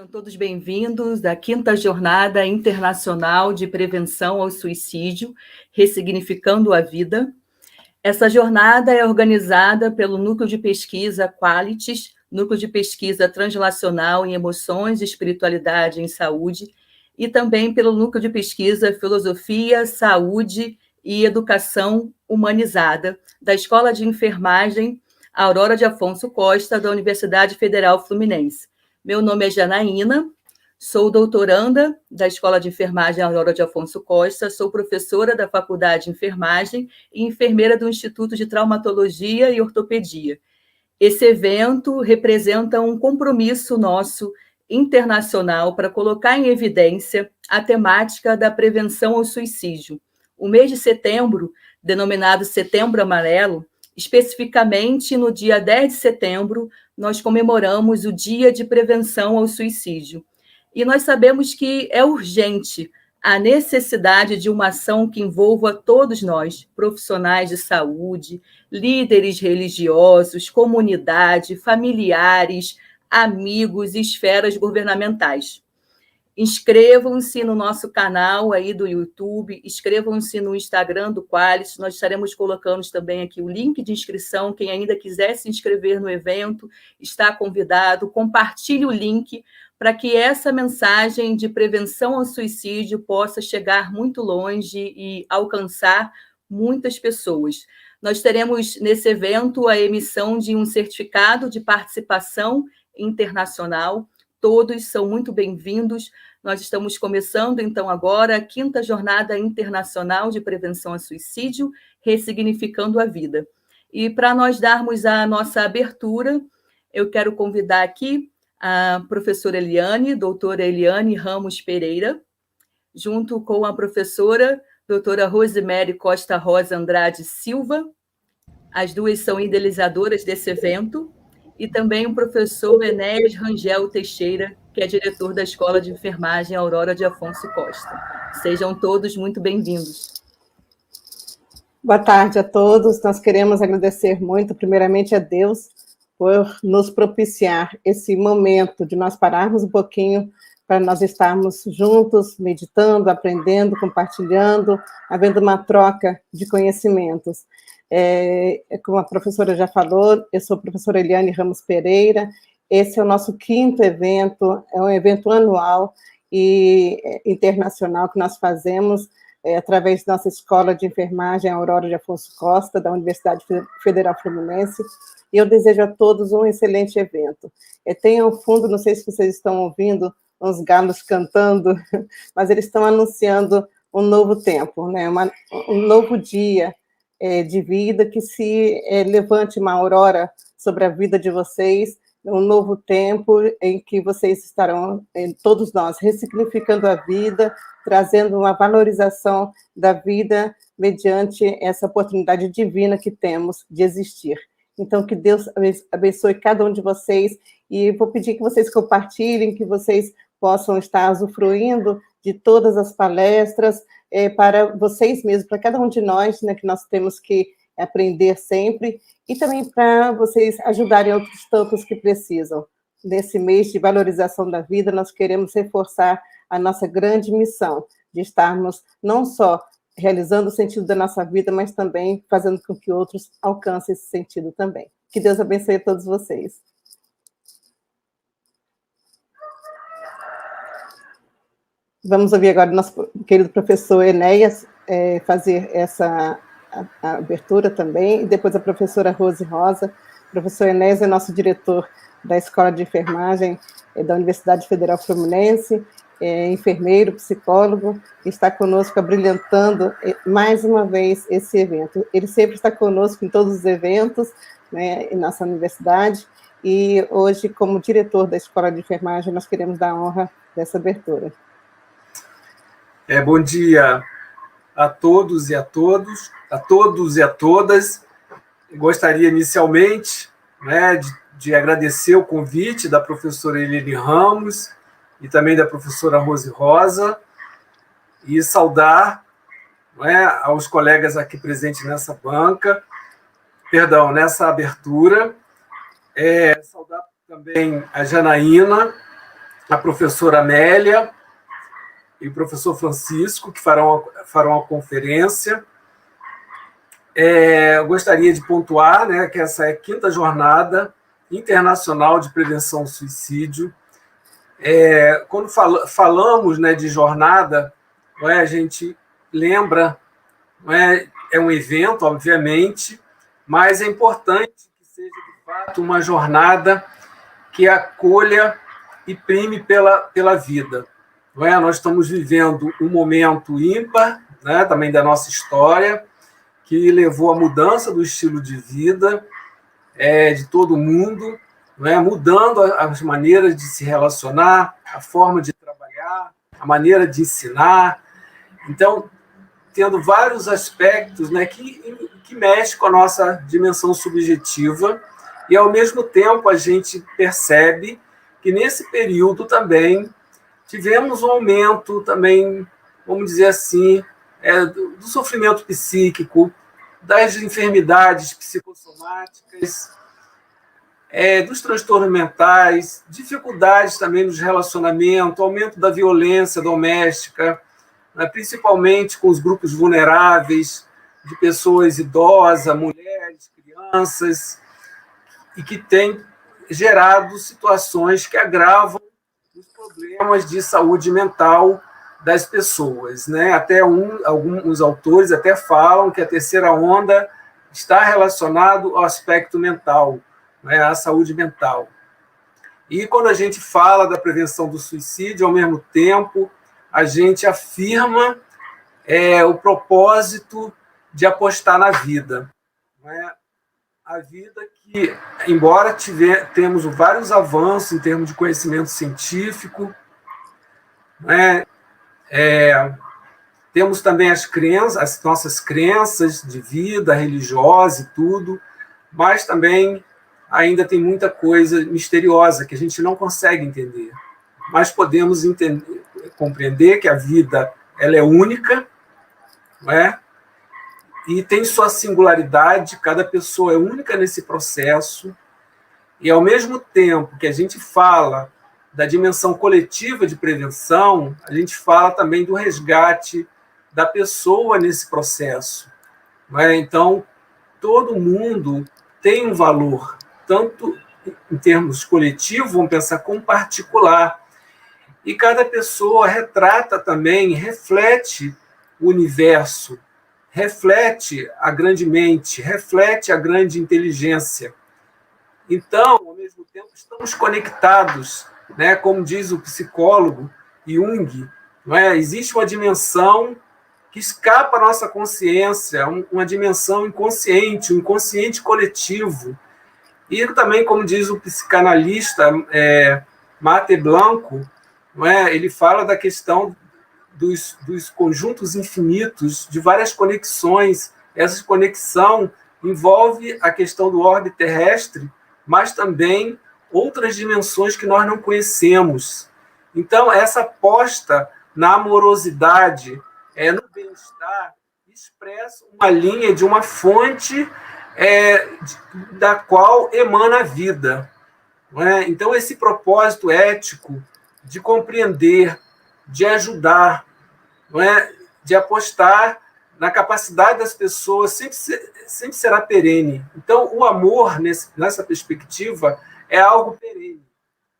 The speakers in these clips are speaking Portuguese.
Sejam todos bem-vindos à 5ª Jornada Internacional de Prevenção ao Suicídio, Ressignificando a Vida. Essa jornada é organizada pelo Núcleo de Pesquisa Qualities, Núcleo de Pesquisa Translacional em Emoções e Espiritualidade em Saúde, e também pelo Núcleo de Pesquisa Filosofia, Saúde e Educação Humanizada, da Escola de Enfermagem Aurora de Afonso Costa, da Universidade Federal Fluminense. Meu nome é Janaína, sou doutoranda da Escola de Enfermagem Aurora de Afonso Costa, sou professora da Faculdade de Enfermagem e enfermeira do Instituto de Traumatologia e Ortopedia. Esse evento representa um compromisso nosso internacional para colocar em evidência a temática da prevenção ao suicídio. O mês de setembro, denominado Setembro Amarelo, especificamente no dia 10 de setembro, nós comemoramos o Dia de Prevenção ao Suicídio. E nós sabemos que é urgente a necessidade de uma ação que envolva todos nós, profissionais de saúde, líderes religiosos, comunidade, familiares, amigos e esferas governamentais. Inscrevam-se no nosso canal aí do YouTube, inscrevam-se no Instagram do Qualities, nós estaremos colocando também aqui o link de inscrição, quem ainda quiser se inscrever no evento, está convidado, compartilhe o link para que essa mensagem de prevenção ao suicídio possa chegar muito longe e alcançar muitas pessoas. Nós teremos nesse evento a emissão de um certificado de participação internacional. Todos são muito bem-vindos. Nós estamos começando, então, agora a 5ª Jornada Internacional de Prevenção ao Suicídio, Ressignificando a Vida. E para nós darmos a nossa abertura, eu quero convidar aqui a professora Eliane, doutora Eliane Ramos Pereira, junto com a professora doutora Rosemary Costa Rosa Andrade Silva. As duas são idealizadoras desse evento. E também o professor Enéas Rangel Teixeira, que é diretor da Escola de Enfermagem Aurora de Afonso Costa. Sejam todos muito bem-vindos. Boa tarde a todos. Nós queremos agradecer muito, primeiramente, a Deus por nos propiciar esse momento de nós pararmos um pouquinho para nós estarmos juntos, meditando, aprendendo, compartilhando, havendo uma troca de conhecimentos. Como a professora já falou, eu sou a professora Eliane Ramos Pereira, esse é o nosso 5º evento, é um evento anual e internacional que nós fazemos através da nossa Escola de Enfermagem Aurora de Afonso Costa, da Universidade Federal Fluminense, e eu desejo a todos um excelente evento. Tem ao fundo, não sei se vocês estão ouvindo, uns galos cantando, mas eles estão anunciando um novo tempo, né? Um novo dia, de vida, que se levante uma aurora sobre a vida de vocês, um novo tempo em que vocês estarão, todos nós, ressignificando a vida, trazendo uma valorização da vida mediante essa oportunidade divina que temos de existir. Então, que Deus abençoe cada um de vocês, e vou pedir que vocês compartilhem, que vocês possam estar usufruindo de todas as palestras, para vocês mesmos, para cada um de nós, né, que nós temos que aprender sempre, e também para vocês ajudarem outros tantos que precisam. Nesse mês de valorização da vida, nós queremos reforçar a nossa grande missão, de estarmos não só realizando o sentido da nossa vida, mas também fazendo com que outros alcancem esse sentido também. Que Deus abençoe a todos vocês. Vamos ouvir agora o nosso querido professor Enéas fazer essa a abertura também, e depois a professora Rose Rosa. O professor Enéas é nosso diretor da Escola de Enfermagem da Universidade Federal Fluminense, enfermeiro, psicólogo, e está conosco abrilhantando mais uma vez esse evento. Ele sempre está conosco em todos os eventos, né, em nossa universidade, e hoje, como diretor da Escola de Enfermagem, nós queremos dar honra dessa abertura. Bom dia a todos e a todas. Gostaria inicialmente, né, de agradecer o convite da professora Eliane Ramos e também da professora Rose Rosa, e saudar, né, aos colegas aqui presentes nessa banca, nessa abertura, saudar também a Janaína, a professora Amélia e o professor Francisco, que farão a conferência. Eu gostaria de pontuar, né, que essa é a 5ª Jornada Internacional de Prevenção ao Suicídio. Quando falamos, né, de jornada, não é, a gente lembra, não é um evento, obviamente, mas é importante que seja, de fato, uma jornada que acolha e prime pela vida. Não é? Nós estamos vivendo um momento ímpar, né, também da nossa história, que levou à mudança do estilo de vida de todo mundo, não é? Mudando as maneiras de se relacionar, a forma de trabalhar, a maneira de ensinar. Então, tendo vários aspectos, né, que mexem com a nossa dimensão subjetiva, e, ao mesmo tempo, a gente percebe que, nesse período também, tivemos um aumento também, vamos dizer assim, do sofrimento psíquico, das enfermidades psicossomáticas, dos transtornos mentais, dificuldades também nos relacionamentos, aumento da violência doméstica, né, principalmente com os grupos vulneráveis, de pessoas idosas, mulheres, crianças, e que tem gerado situações que agravam os problemas de saúde mental das pessoas, né? Até alguns autores até falam que a 3ª onda está relacionado ao aspecto mental, né, à saúde mental. E quando a gente fala da prevenção do suicídio, ao mesmo tempo, a gente afirma o propósito de apostar na vida, né? A vida que, embora temos vários avanços em termos de conhecimento científico, né, temos também as nossas crenças de vida religiosa e tudo, mas também ainda tem muita coisa misteriosa que a gente não consegue entender. Mas podemos compreender que a vida ela é única, não é? E tem sua singularidade, cada pessoa é única nesse processo, e, ao mesmo tempo que a gente fala da dimensão coletiva de prevenção, a gente fala também do resgate da pessoa nesse processo, não é? Então, todo mundo tem um valor, tanto em termos coletivos, vamos pensar como particular, e cada pessoa retrata também, reflete o universo, reflete a grande mente, reflete a grande inteligência. Então, ao mesmo tempo, estamos conectados, né? Como diz o psicólogo Jung, não é? Existe uma dimensão que escapa à nossa consciência, uma dimensão inconsciente, um inconsciente coletivo. E também, como diz o psicanalista Mate Blanco, não é? Ele fala da questão dos conjuntos infinitos, de várias conexões. Essa conexão envolve a questão do orbe terrestre, mas também outras dimensões que nós não conhecemos. Então, essa aposta na amorosidade, no bem-estar, expressa uma linha de uma fonte da qual emana a vida. Não é? Então, esse propósito ético de compreender, de ajudar, não é? De apostar na capacidade das pessoas, sempre será perene. Então, o amor, nessa perspectiva, é algo perene,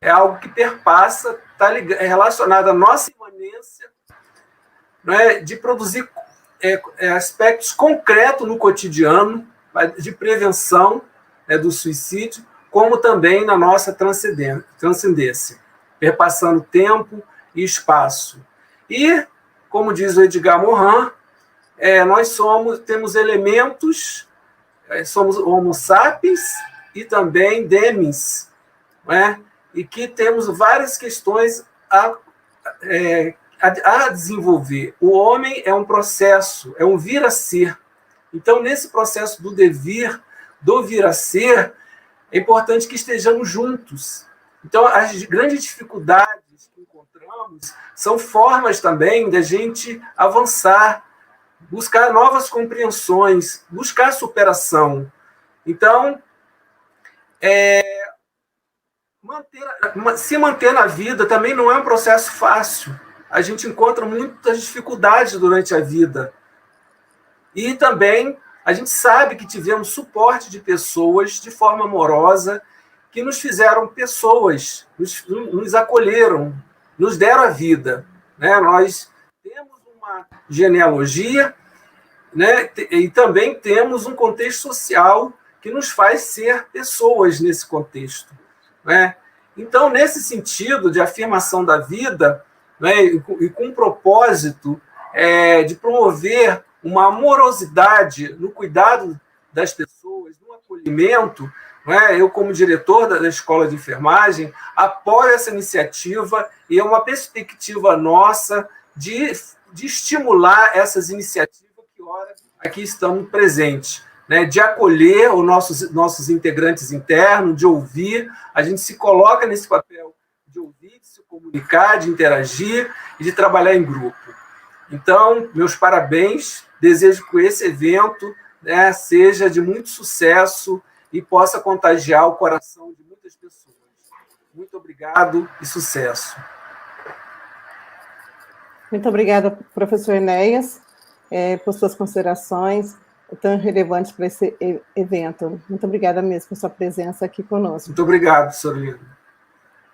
é algo que perpassa, é relacionado à nossa imanência, não é? De produzir aspectos concretos no cotidiano, de prevenção do suicídio, como também na nossa transcendência, perpassando tempo e espaço. E, como diz o Edgar Morin, nós temos elementos, somos homo sapiens e também demens, não é? E que temos várias questões a desenvolver. O homem é um processo, é um vir a ser. Então, nesse processo do devir, do vir a ser, é importante que estejamos juntos. Então, as grandes dificuldades que encontramos são formas também da gente avançar, buscar novas compreensões, buscar se manter na vida também não é um processo fácil. A gente encontra muitas dificuldades durante a vida. E também a gente sabe que tivemos suporte de pessoas de forma amorosa, que nos fizeram pessoas, nos acolheram, nos deram a vida. Né? Nós temos uma genealogia, né? E também temos um contexto social que nos faz ser pessoas nesse contexto. Né? Então, nesse sentido de afirmação da vida, né, e com o propósito de promover uma amorosidade no cuidado das pessoas, no acolhimento, né, eu, como diretor da Escola de Enfermagem, apoio essa iniciativa e é uma perspectiva nossa de estimular essas iniciativas que, ora, aqui estamos presentes. Né, de acolher os nossos integrantes internos, de ouvir, a gente se coloca nesse papel de ouvir, de se comunicar, de interagir e de trabalhar em grupo. Então, meus parabéns, desejo que esse evento, né, seja de muito sucesso e possa contagiar o coração de muitas pessoas. Muito obrigado e sucesso. Muito obrigada, professor Enéas, por suas considerações tão relevantes para esse evento. Muito obrigada mesmo por sua presença aqui conosco. Muito obrigado, professor Lino.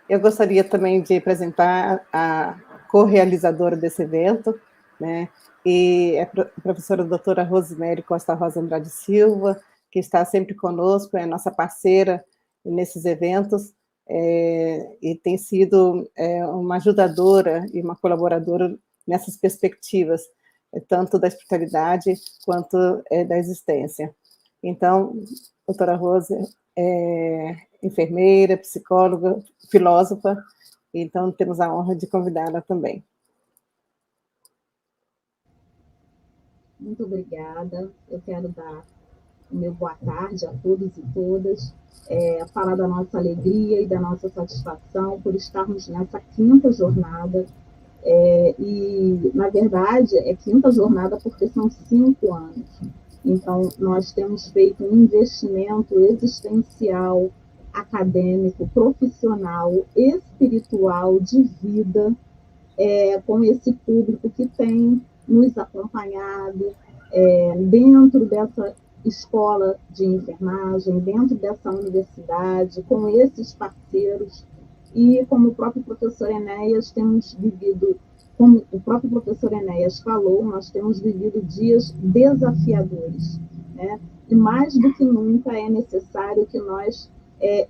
Eu gostaria também de apresentar a co-realizadora desse evento, né? E é a professora doutora Rosemary Costa Rosa Andrade Silva, que está sempre conosco, é nossa parceira nesses eventos, e tem sido uma ajudadora e uma colaboradora nessas perspectivas, tanto da espiritualidade quanto da existência. Então, doutora Rose é enfermeira, psicóloga, filósofa, então temos a honra de convidá-la também. Muito obrigada. Eu quero dar o meu boa tarde a todos e todas, falar da nossa alegria e da nossa satisfação por estarmos nessa 5ª jornada. E, na verdade, é 5ª jornada porque são 5 anos. Então, nós temos feito um investimento existencial, acadêmico, profissional, espiritual, de vida, com esse público que tem nos acompanhado dentro dessa escola de enfermagem, dentro dessa universidade, com esses parceiros. E, como o próprio professor Enéas, temos vivido, como o próprio professor Enéas falou, nós temos vivido dias desafiadores, né? E mais do que nunca é necessário que nós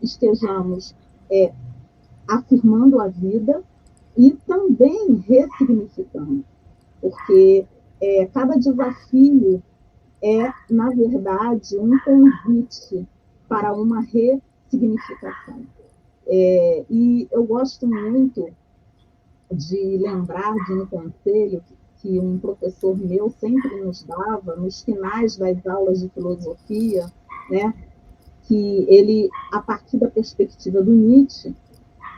estejamos afirmando a vida e também ressignificando, porque cada desafio é, na verdade, um convite para uma ressignificação. E eu gosto muito de lembrar de um conselho que um professor meu sempre nos dava nos finais das aulas de filosofia, né? Que ele, a partir da perspectiva do Nietzsche,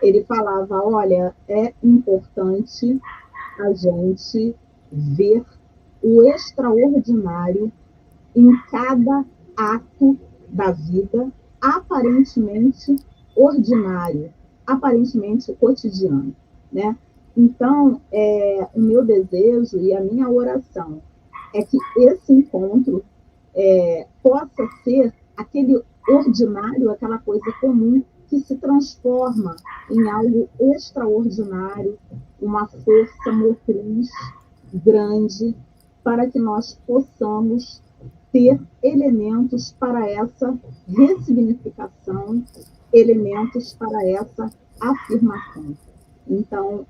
ele falava, olha, é importante a gente ver o extraordinário em cada ato da vida, aparentemente ordinário, aparentemente cotidiano, né? Então, o meu desejo e a minha oração é que esse encontro possa ser aquele ordinário, aquela coisa comum que se transforma em algo extraordinário, uma força motriz grande, para que nós possamos ter elementos para essa ressignificação, elementos para essa afirmação. Então,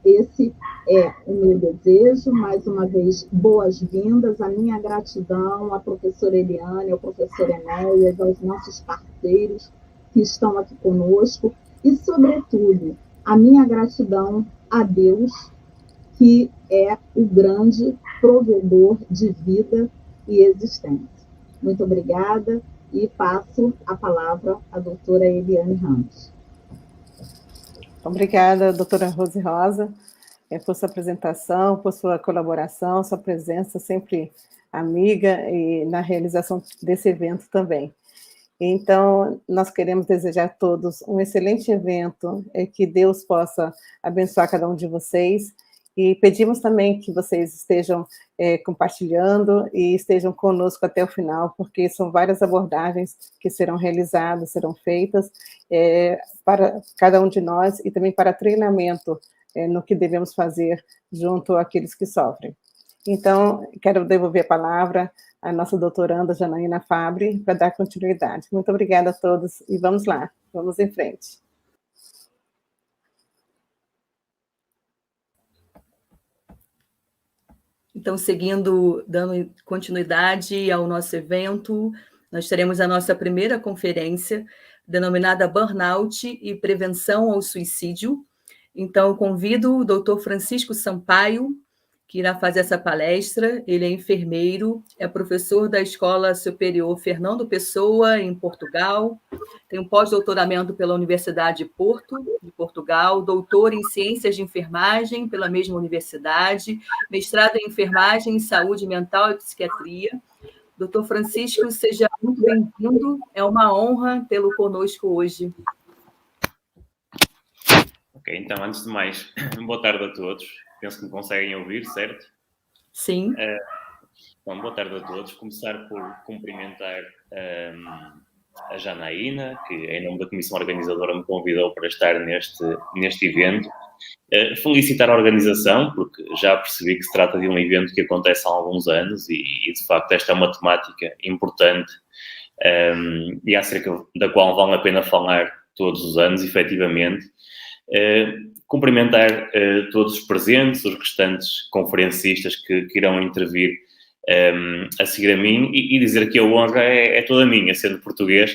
esse é o meu desejo. Mais uma vez, boas-vindas, a minha gratidão à professora Eliane, ao professor Enéas, aos nossos parceiros que estão aqui conosco e, sobretudo, a minha gratidão a Deus, que é o grande provedor de vida e existência. Muito obrigada e passo a palavra à doutora Eliane Ramos. Obrigada, doutora Rose Rosa, por sua apresentação, por sua colaboração, sua presença sempre amiga e na realização desse evento também. Então, nós queremos desejar a todos um excelente evento, que Deus possa abençoar cada um de vocês, e pedimos também que vocês estejam compartilhando e estejam conosco até o final, porque são várias abordagens que serão realizadas, serão feitas para cada um de nós e também para treinamento no que devemos fazer junto àqueles que sofrem. Então, quero devolver a palavra à nossa doutoranda Janaína Fabre para dar continuidade. Muito obrigada a todos e vamos lá, vamos em frente. Então, seguindo, dando continuidade ao nosso evento, nós teremos a nossa primeira conferência, denominada Burnout e Prevenção ao Suicídio. Então, convido o Dr. Francisco Sampaio, que irá fazer essa palestra. Ele é enfermeiro, é professor da Escola Superior Fernando Pessoa, em Portugal, tem um pós-doutoramento pela Universidade de Porto, de Portugal, doutor em Ciências de Enfermagem pela mesma universidade, mestrado em Enfermagem em Saúde Mental e Psiquiatria. Doutor Francisco, seja muito bem-vindo, é uma honra tê-lo conosco hoje. Ok, então, antes de mais, boa tarde a todos. Penso que me conseguem ouvir, certo? Sim. Bom, boa tarde a todos. Começar por cumprimentar a Janaína, que em nome da Comissão Organizadora me convidou para estar neste evento. Felicitar a organização, porque já percebi que se trata de um evento que acontece há alguns anos e de facto, esta é uma temática importante e acerca da qual vale a pena falar todos os anos, efetivamente. Cumprimentar todos os presentes, os restantes conferencistas que irão intervir a seguir a mim e dizer que a honra é toda minha, sendo português,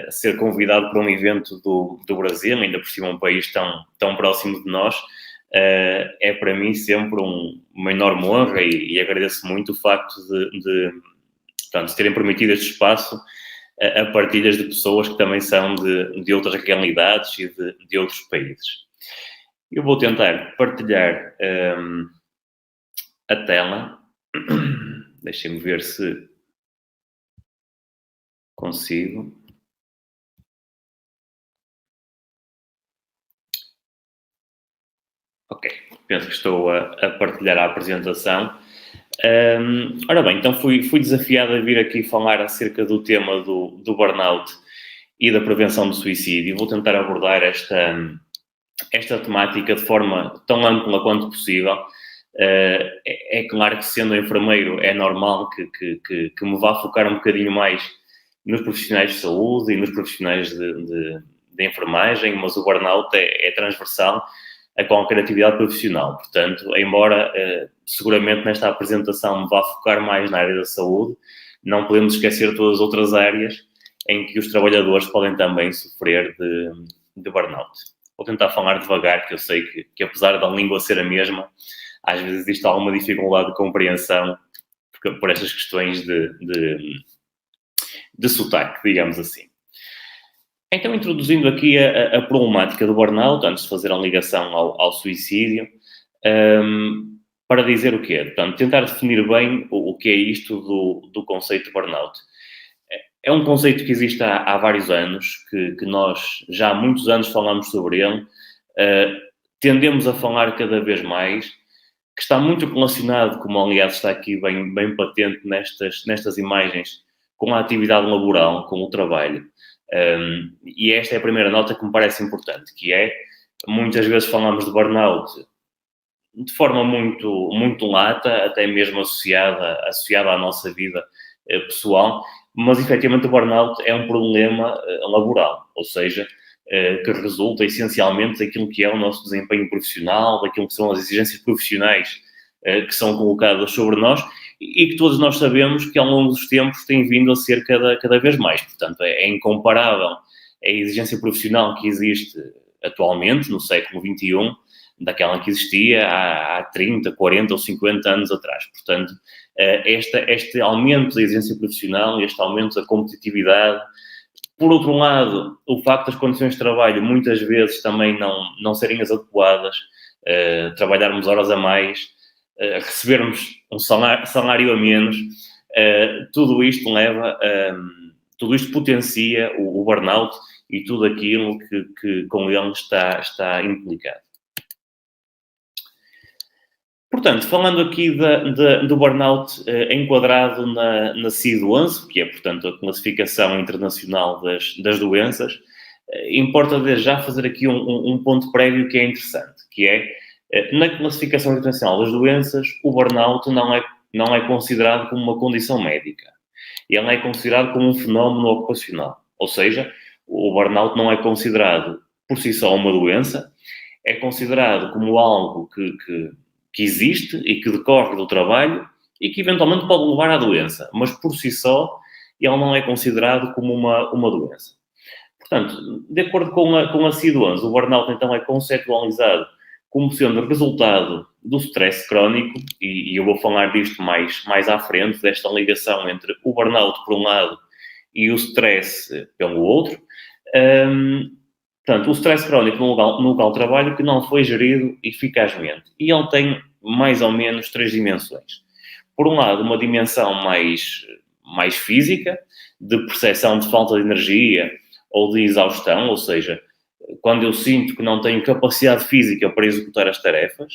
ser convidado para um evento do Brasil, ainda por cima um país tão próximo de nós, é para mim sempre uma enorme honra e agradeço muito o facto de terem permitido este espaço a partilhas de pessoas que também são de outras realidades e de outros países. Eu vou tentar partilhar a tela. Deixem-me ver se consigo. Ok, penso que estou a partilhar a apresentação. Ora bem, então fui desafiado a vir aqui falar acerca do tema do burnout e da prevenção do suicídio. Vou tentar abordar esta temática de forma tão ampla quanto possível. É claro que, sendo enfermeiro, é normal que me vá focar um bocadinho mais nos profissionais de saúde e nos profissionais de enfermagem, mas o burnout é transversal a qualquer atividade profissional. Portanto, embora seguramente nesta apresentação me vá focar mais na área da saúde, não podemos esquecer todas as outras áreas em que os trabalhadores podem também sofrer de burnout. Vou tentar falar devagar, que eu sei que apesar da língua ser a mesma, às vezes existe alguma dificuldade de compreensão por estas questões de sotaque, digamos assim. Então, introduzindo aqui a problemática do burnout, antes de fazer a ligação ao suicídio, para dizer o quê? Portanto, tentar definir bem o que é isto do conceito de burnout. É um conceito que existe há vários anos, que nós já há muitos anos falamos sobre ele, tendemos a falar cada vez mais, que está muito relacionado, como aliás está aqui bem patente nestas imagens, com a atividade laboral, com o trabalho. E esta é a primeira nota que me parece importante, que é, muitas vezes falamos de burnout de forma muito, muito lata, até mesmo associada à nossa vida pessoal, mas efetivamente o burnout é um problema laboral, ou seja, que resulta essencialmente daquilo que é o nosso desempenho profissional, daquilo que são as exigências profissionais que são colocadas sobre nós e que todos nós sabemos que ao longo dos tempos tem vindo a ser cada vez mais. Portanto, é incomparável a exigência profissional que existe atualmente, no século XXI, daquela que existia há 30, 40 ou 50 anos atrás. Portanto, este aumento da exigência profissional, este aumento da competitividade. Por outro lado, o facto das condições de trabalho muitas vezes também não serem as adequadas, trabalharmos horas a mais, recebermos um salário a menos, tudo isto leva tudo isto potencia o burnout e tudo aquilo que com ele está implicado. Portanto, falando aqui do burnout enquadrado na CID-11, que é, portanto, a classificação internacional das doenças, importa desde já fazer aqui um ponto prévio que é interessante, que é, na classificação internacional das doenças, o burnout não é considerado como uma condição médica. Ele é considerado como um fenómeno ocupacional. Ou seja, o burnout não é considerado por si só uma doença, é considerado como algo que existe e que decorre do trabalho e que eventualmente pode levar à doença, mas por si só ele não é considerado como uma doença. Portanto, de acordo com a CID-11, o burnout então é conceptualizado como sendo resultado do stress crónico, e eu vou falar disto mais à frente, desta ligação entre o burnout por um lado e o stress pelo outro. Portanto, o stress crónico no local de trabalho que não foi gerido eficazmente. E ele tem mais ou menos 3 dimensões. Por um lado, uma dimensão mais física, de percepção de falta de energia ou de exaustão, ou seja, quando eu sinto que não tenho capacidade física para executar as tarefas.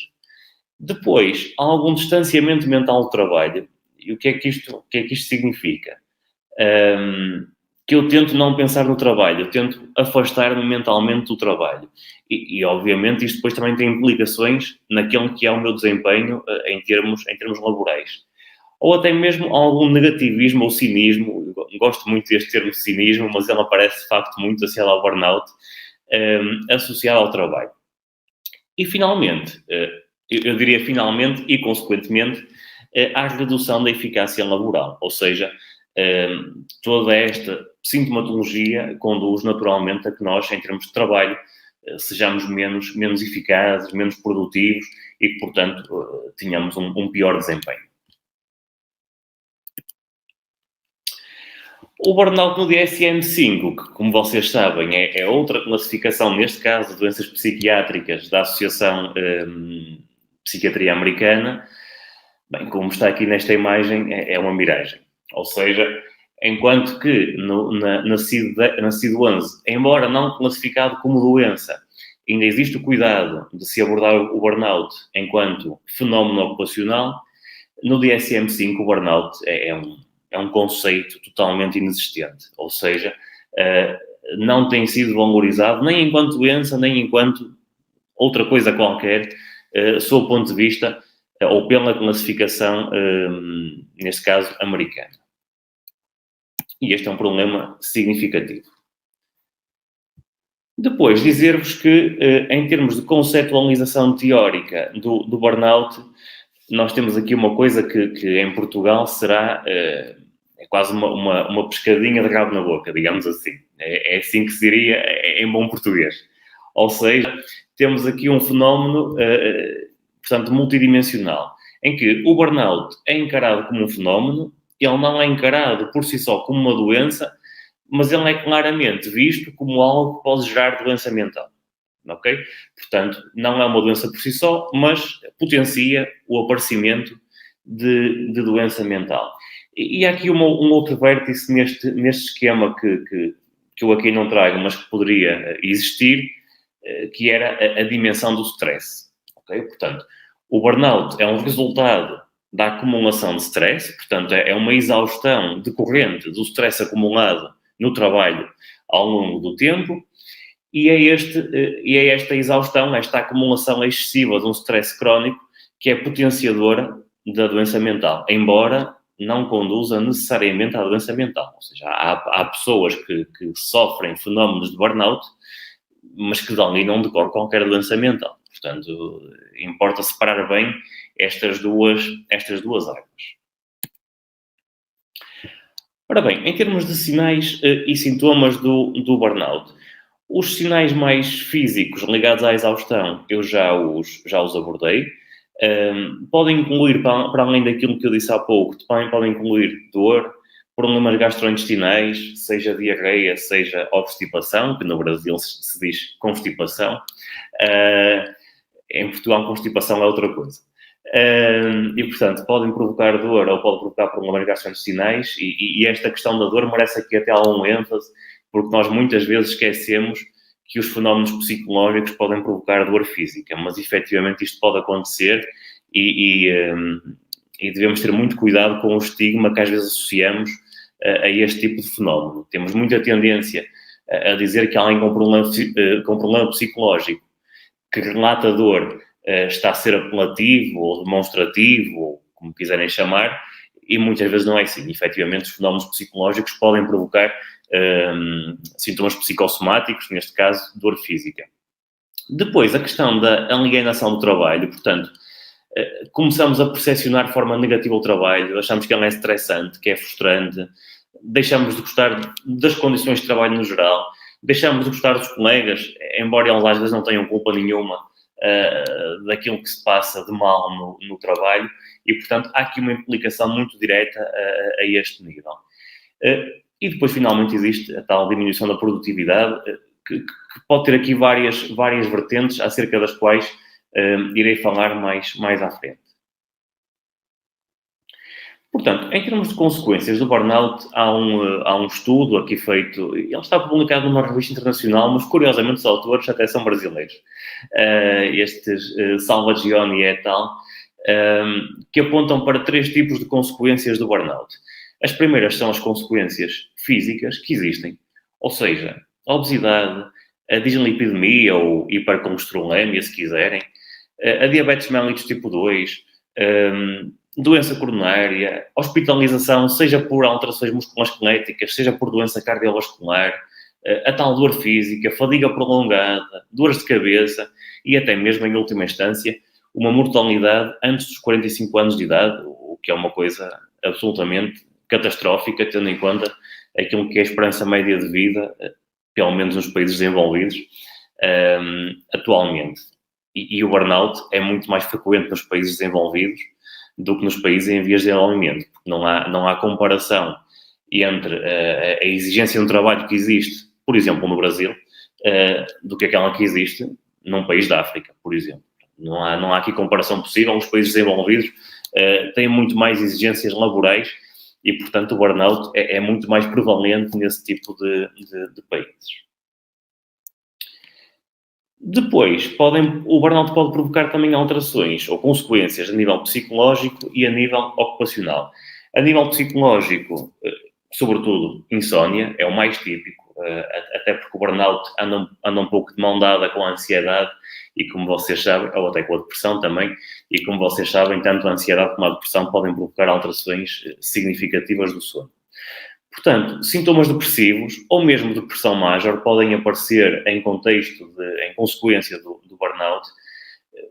Depois, há algum distanciamento mental do trabalho. E o que é que isto significa? Que eu tento não pensar no trabalho, eu tento afastar-me mentalmente do trabalho. E obviamente, isto depois também tem implicações naquilo que é o meu desempenho em termos laborais. Ou até mesmo algum negativismo ou cinismo. Eu gosto muito deste termo cinismo, mas ele aparece, de facto, muito associado ao burnout, associado ao trabalho. E, finalmente, eu diria finalmente e, consequentemente, à redução da eficácia laboral. Ou seja, toda esta sintomatologia conduz naturalmente a que nós, em termos de trabalho, sejamos menos eficazes, menos produtivos e que, portanto, tenhamos um pior desempenho. O burnout no DSM-5, que, como vocês sabem, é outra classificação, neste caso, de doenças psiquiátricas da Associação Psiquiatria Americana, bem, como está aqui nesta imagem, é uma miragem. Ou seja, enquanto que na CID-11, embora não classificado como doença, ainda existe o cuidado de se abordar o burnout enquanto fenómeno ocupacional, no DSM-5 o burnout é um conceito totalmente inexistente. Ou seja, não tem sido valorizado nem enquanto doença, nem enquanto outra coisa qualquer, sob o ponto de vista, ou pela classificação, neste caso, americana. E este é um problema significativo. Depois, dizer-vos que, em termos de conceptualização teórica do burnout, nós temos aqui uma coisa que em Portugal será quase uma pescadinha de rabo na boca, digamos assim. É assim que se diria em bom português. Ou seja, temos aqui um fenómeno, portanto, multidimensional, em que o burnout é encarado como um fenómeno, ele não é encarado por si só como uma doença, mas ele é claramente visto como algo que pode gerar doença mental. Ok? Portanto, não é uma doença por si só, mas potencia o aparecimento de doença mental. E há aqui um outro vértice neste esquema que eu aqui não trago, mas que poderia existir, que era a dimensão do stress. Ok? Portanto, o burnout é um resultado da acumulação de stress, portanto, é uma exaustão decorrente do stress acumulado no trabalho ao longo do tempo, e é esta exaustão, esta acumulação excessiva de um stress crónico que é potenciadora da doença mental, embora não conduza necessariamente à doença mental. Ou seja, há pessoas que sofrem fenómenos de burnout, mas que dali não decorre qualquer doença mental. Portanto, importa separar bem estas duas águas. Ora bem, em termos de sinais e sintomas do burnout, os sinais mais físicos ligados à exaustão, eu já os abordei. Podem incluir, para além daquilo que eu disse há pouco, também podem incluir dor, problemas gastrointestinais, seja diarreia, seja obstipação, que no Brasil se diz constipação. Em Portugal, constipação é outra coisa. E, portanto, podem provocar dor ou podem provocar problemas gastrointestinais e esta questão da dor merece aqui até algum ênfase, porque nós muitas vezes esquecemos que os fenómenos psicológicos podem provocar dor física, mas efetivamente isto pode acontecer e devemos ter muito cuidado com o estigma que às vezes associamos a este tipo de fenómeno. Temos muita tendência a dizer que alguém com problema psicológico que relata dor está a ser apelativo ou demonstrativo, ou como quiserem chamar, e muitas vezes não é assim. Efetivamente, os fenómenos psicológicos podem provocar sintomas psicossomáticos, neste caso, dor física. Depois, a questão da alienação do trabalho, portanto, começamos a percepcionar de forma negativa o trabalho, achamos que ele é estressante, que é frustrante, deixamos de gostar das condições de trabalho no geral, deixamos de gostar dos colegas, embora eles às vezes não tenham culpa nenhuma daquilo que se passa de mal no trabalho, e, portanto, há aqui uma implicação muito direta a este nível. E depois, finalmente, existe a tal diminuição da produtividade, que pode ter aqui várias vertentes, acerca das quais irei falar mais à frente. Portanto, em termos de consequências do burnout, há um estudo aqui feito, ele está publicado numa revista internacional, mas curiosamente os autores até são brasileiros. Estes Salvagioni et al., que apontam para 3 tipos de consequências do burnout. As primeiras são as consequências físicas que existem, ou seja, a obesidade, a dislipidemia ou hipercolesterolemia, se quiserem, a diabetes mellitus tipo 2, doença coronária, hospitalização, seja por alterações musculoesqueléticas, seja por doença cardiovascular, a tal dor física, fadiga prolongada, dores de cabeça e até mesmo, em última instância, uma mortalidade antes dos 45 anos de idade, o que é uma coisa absolutamente catastrófica, tendo em conta aquilo que é a esperança média de vida, pelo menos nos países desenvolvidos, atualmente. E o burnout é muito mais frequente nos países desenvolvidos do que nos países em vias de desenvolvimento, porque não há comparação entre a exigência no trabalho que existe, por exemplo, no Brasil, do que aquela que existe num país da África, por exemplo. Não há aqui comparação possível. Os países desenvolvidos têm muito mais exigências laborais e, portanto, o burnout é muito mais prevalente nesse tipo de países. Depois, o burnout pode provocar também alterações ou consequências a nível psicológico e a nível ocupacional. A nível psicológico, sobretudo, insónia é o mais típico, até porque o burnout anda um pouco de mão dada com a ansiedade e, como vocês sabem, ou até com a depressão também, e como vocês sabem, tanto a ansiedade como a depressão podem provocar alterações significativas do sono. Portanto, sintomas depressivos ou mesmo depressão major podem aparecer em consequência do burnout.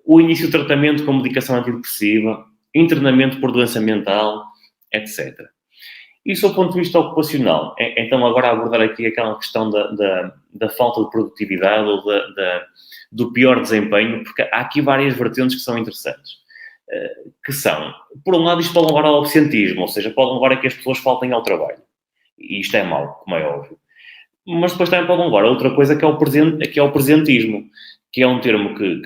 O início de tratamento com medicação antidepressiva, internamento por doença mental, etc. Isso do ponto de vista ocupacional. Então, agora abordar aqui aquela questão da falta de produtividade ou do pior desempenho, porque há aqui várias vertentes que são interessantes. Que são, por um lado, isto pode levar ao absentismo, ou seja, pode levar a que as pessoas faltem ao trabalho. E isto é mau, como é óbvio. Mas depois também pode levar a outra coisa que é o presentismo, que é um termo que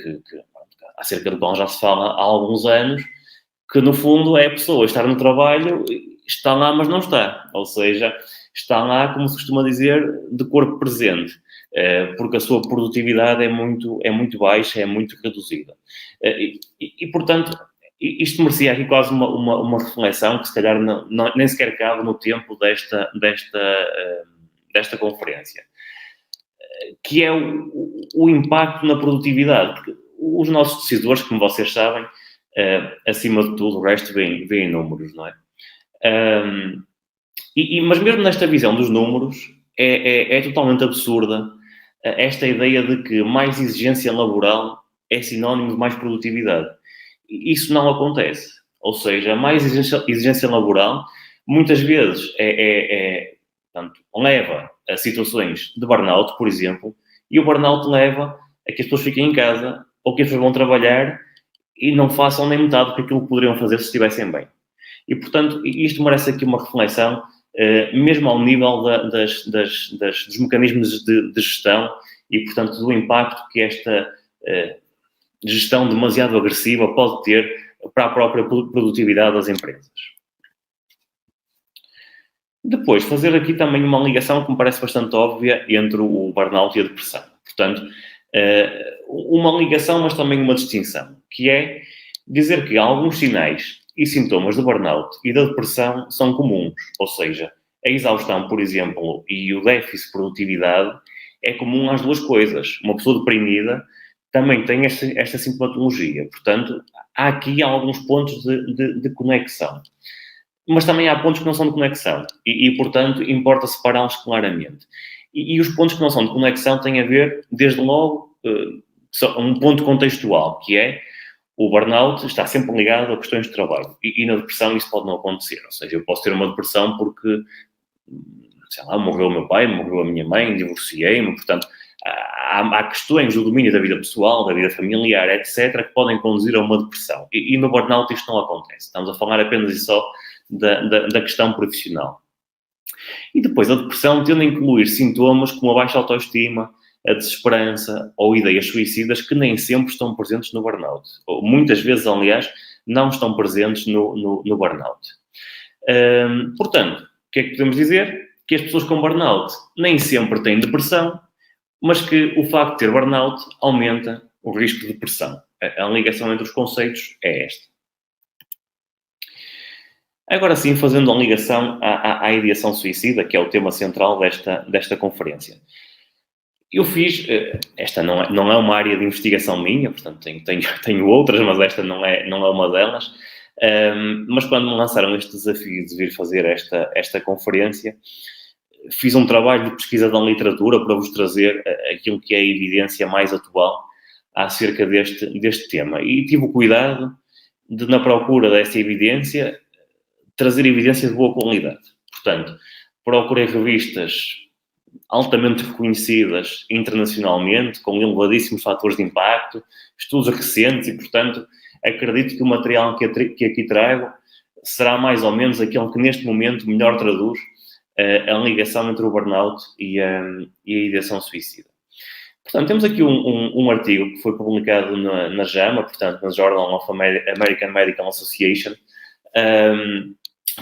acerca do qual já se fala há alguns anos, que no fundo é a pessoa estar no trabalho, está lá mas não está. Ou seja, está lá, como se costuma dizer, de corpo presente, porque a sua produtividade é muito baixa, é muito reduzida. E portanto, isto merecia aqui quase uma reflexão que se calhar nem sequer cabe no tempo desta conferência, que é o impacto na produtividade. Porque os nossos decisores, como vocês sabem, acima de tudo, o resto vem em números, não é? Mas mesmo nesta visão dos números, é totalmente absurda esta ideia de que mais exigência laboral é sinónimo de mais produtividade. Isso não acontece. Ou seja, mais exigência laboral muitas vezes portanto, leva a situações de burnout, por exemplo, e o burnout leva a que as pessoas fiquem em casa ou que as pessoas vão trabalhar e não façam nem metade daquilo que poderiam fazer se estivessem bem. E, portanto, isto merece aqui uma reflexão, mesmo ao nível dos mecanismos de gestão e, portanto, do impacto que esta gestão demasiado agressiva pode ter para a própria produtividade das empresas. Depois, fazer aqui também uma ligação que me parece bastante óbvia entre o burnout e a depressão. Portanto, uma ligação, mas também uma distinção, que é dizer que alguns sinais e sintomas do burnout e da depressão são comuns, ou seja, a exaustão, por exemplo, e o déficit de produtividade é comum às duas coisas. Uma pessoa deprimida também tem esta sintomatologia. Portanto, há aqui alguns pontos de conexão. Mas também há pontos que não são de conexão e portanto, importa separá-los claramente. E os pontos que não são de conexão têm a ver, desde logo, um ponto contextual, que é o burnout está sempre ligado a questões de trabalho. E na depressão isso pode não acontecer. Ou seja, eu posso ter uma depressão porque, sei lá, morreu o meu pai, morreu a minha mãe, divorciei-me. Portanto, há questões do domínio da vida pessoal, da vida familiar, etc., que podem conduzir a uma depressão. E no burnout isto não acontece. Estamos a falar apenas e só da questão profissional. E depois a depressão tende a incluir sintomas como a baixa autoestima, a desesperança ou ideias suicidas que nem sempre estão presentes no burnout. Ou muitas vezes, aliás, não estão presentes no burnout. Portanto, o que é que podemos dizer? Que as pessoas com burnout nem sempre têm depressão, mas que o facto de ter burnout aumenta o risco de depressão. A ligação entre os conceitos é esta. Agora sim, fazendo a ligação à ideação suicida, que é o tema central desta conferência. Eu fiz, esta não é uma área de investigação minha, portanto tenho outras, mas esta não é uma delas. Mas quando me lançaram este desafio de vir fazer esta conferência, fiz um trabalho de pesquisa da literatura para vos trazer aquilo que é a evidência mais atual acerca deste tema. E tive o cuidado de, na procura dessa evidência, trazer evidência de boa qualidade. Portanto, procurei revistas altamente reconhecidas internacionalmente, com elevadíssimos fatores de impacto, estudos recentes e, portanto, acredito que o material que aqui trago será mais ou menos aquele que neste momento melhor traduz a ligação entre o burnout e a ideação suicida. Portanto, temos aqui um artigo que foi publicado na JAMA, portanto, na Journal of American Medical Association,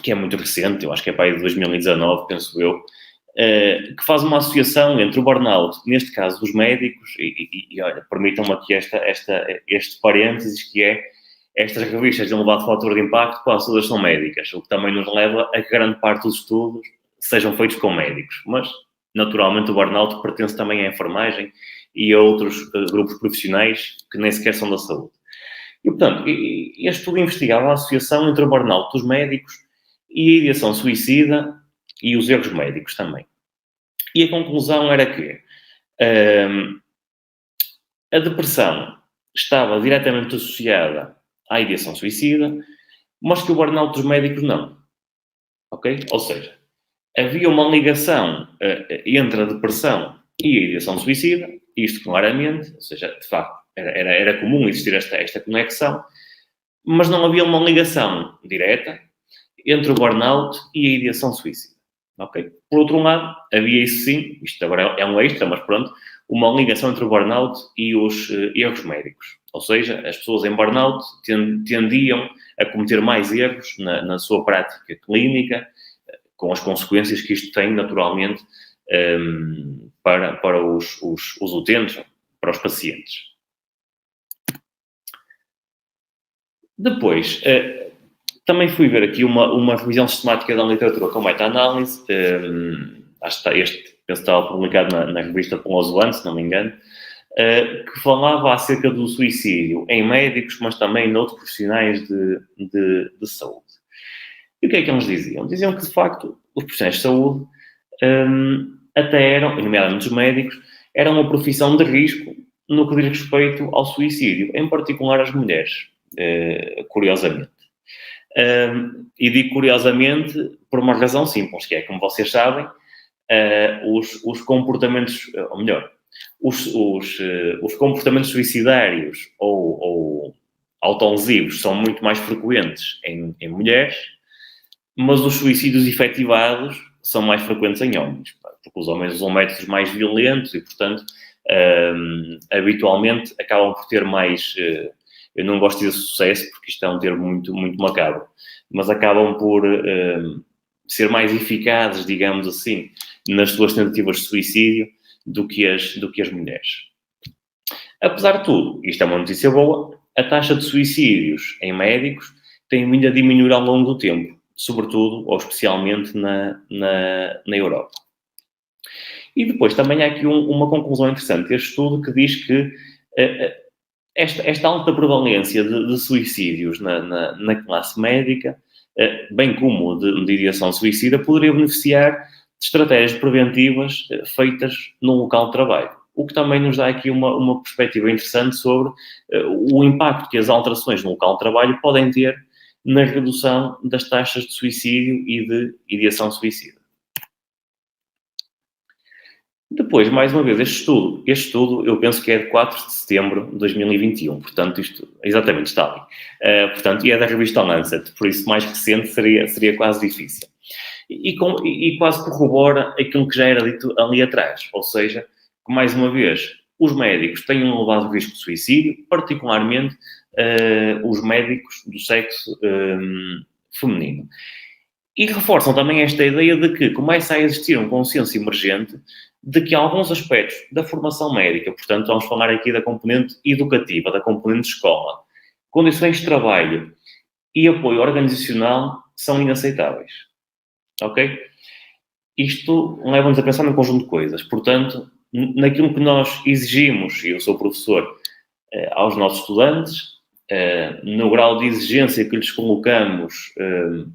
que é muito recente, eu acho que é para aí de 2019, penso eu, que faz uma associação entre o burnout, neste caso dos médicos, e olha, permitam-me aqui este parênteses, que é estas revistas de elevado fator de impacto quase todas são médicas, o que também nos leva a que grande parte dos estudos sejam feitos com médicos, mas naturalmente o burnout pertence também à enfermagem e a outros grupos profissionais que nem sequer são da saúde. E, portanto, este estudo investigava a associação entre o burnout dos médicos e a ideação suicida e os erros médicos também. E a conclusão era que a depressão estava diretamente associada à ideação suicida, mas que o burnout dos médicos não. Ok? Ou seja, havia uma ligação entre a depressão e a ideação suicida, isto claramente, ou seja, de facto, era comum existir esta conexão, mas não havia uma ligação direta entre o burnout e a ideação suicida. Okay? Por outro lado, havia isso sim, isto agora é um extra, mas pronto, uma ligação entre o burnout e os erros médicos. Ou seja, as pessoas em burnout tendiam a cometer mais erros na sua prática clínica, com as consequências que isto tem, naturalmente, para os utentes, para os pacientes. Depois, também fui ver aqui uma revisão sistemática da literatura com meta-análise, acho que penso que estava publicado na revista Polozoan, se não me engano, que falava acerca do suicídio em médicos, mas também em outros profissionais de saúde. E o que é que eles diziam? Diziam que, de facto, os profissionais de saúde até eram, nomeadamente os médicos, eram uma profissão de risco no que diz respeito ao suicídio, em particular as mulheres, curiosamente. E digo curiosamente por uma razão simples, que é, como vocês sabem, os comportamentos, ou melhor, os comportamentos suicidários ou autolesivos são muito mais frequentes em mulheres, mas os suicídios efetivados são mais frequentes em homens, porque os homens usam métodos mais violentos e, portanto, habitualmente acabam por ter mais eu não gosto de dizer sucesso, porque isto é um termo muito, muito macabro, mas acabam por ser mais eficazes, digamos assim, nas suas tentativas de suicídio do que as mulheres. Apesar de tudo, isto é uma notícia boa, a taxa de suicídios em médicos tem vindo a diminuir ao longo do tempo, sobretudo ou especialmente na Europa. E depois também há aqui uma conclusão interessante deste estudo que diz que esta alta prevalência de suicídios na classe médica, bem como de ideação suicida, poderia beneficiar de estratégias preventivas feitas no local de trabalho. O que também nos dá aqui uma perspectiva interessante sobre o impacto que as alterações no local de trabalho podem ter na redução das taxas de suicídio e de ideação suicida. Depois, mais uma vez, este estudo eu penso que é de 4 de setembro de 2021, portanto, isto exatamente está ali. Portanto, e é da revista Lancet, por isso mais recente seria quase difícil. E quase corrobora aquilo que já era dito ali atrás, ou seja, que mais uma vez, os médicos têm um elevado risco de suicídio, particularmente os médicos do sexo feminino. E reforçam também esta ideia de que começa a existir um consenso emergente de que alguns aspectos da formação médica, portanto, vamos falar aqui da componente educativa, da componente de escola, condições de trabalho e apoio organizacional são inaceitáveis. Ok? Isto leva-nos a pensar num conjunto de coisas. Portanto, naquilo que nós exigimos, e eu sou professor, aos nossos estudantes, no grau de exigência que lhes colocamos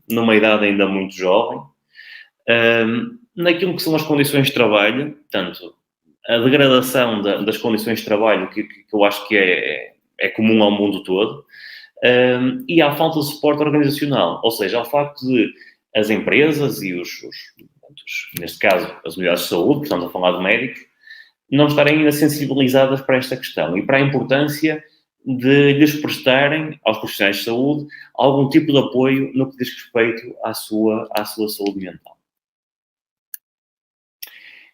numa idade ainda muito jovem, naquilo que são as condições de trabalho, portanto, a degradação das condições de trabalho que eu acho que é comum ao mundo todo, e à falta de suporte organizacional, ou seja, ao facto de as empresas e neste caso, as unidades de saúde, portanto, a falar de médicos, não estarem ainda sensibilizadas para esta questão e para a importância de lhes prestarem aos profissionais de saúde algum tipo de apoio no que diz respeito à sua saúde mental.